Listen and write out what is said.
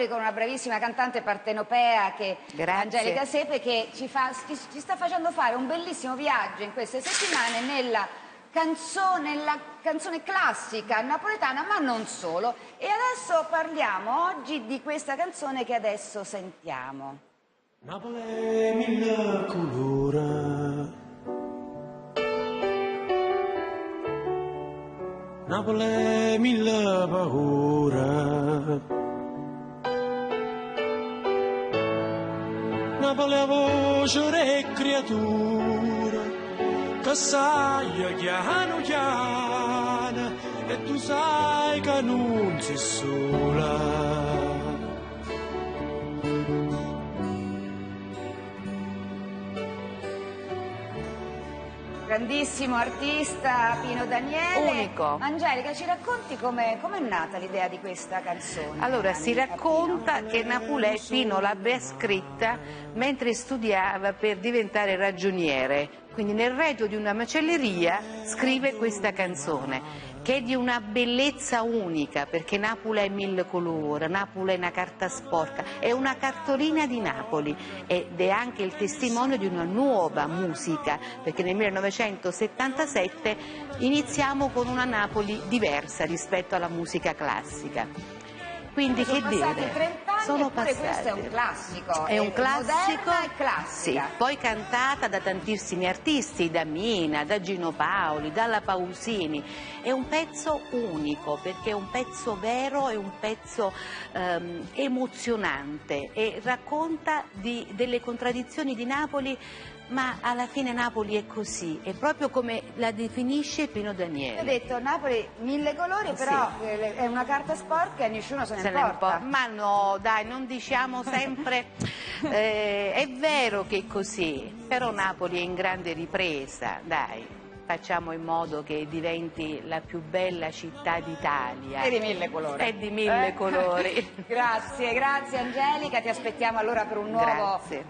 Napoli con una bravissima cantante partenopea che è Angelica Sepe, che ci sta facendo fare un bellissimo viaggio in queste settimane nella canzone classica napoletana, ma non solo. E adesso parliamo oggi di questa canzone che adesso sentiamo. Napoli è mille colori, Napoli è mille paure, Napoli è voce e creatura che sai chiano chiano e tu sai che non sei sola. Grandissimo artista Pino Daniele. Unico. Angelica, ci racconti com'è nata l'idea di questa canzone? Allora, si racconta che Pino l'abbia scritta mentre studiava per diventare ragioniere. Quindi nel retro di una macelleria scrive questa canzone, che è di una bellezza unica, perché Napoli è mille colori, Napoli è una carta sporca, è una cartolina di Napoli ed è anche il testimone di una nuova musica, perché nel 1977 iniziamo con una Napoli diversa rispetto alla musica classica. Quindi che dire? 30 anni, Sono passati. passati. Questo è un classico. È un classico, moderna e classica. sì, poi cantata da tantissimi artisti, da Mina, da Gino Paoli, dalla Pausini. È un pezzo unico perché è un pezzo vero, è un pezzo emozionante e racconta delle contraddizioni di Napoli, ma alla fine Napoli è così, è proprio come la definisce Pino Daniele. Ho detto Napoli mille colori, però sì, è una carta sporca e nessuno se ne importa. Ma no, dai, non diciamo sempre, è vero che è così, però Napoli è in grande ripresa, dai. Facciamo in modo che diventi la più bella città d'Italia. E di mille colori. E di mille colori. Grazie Angelica, ti aspettiamo allora per un nuovo classico.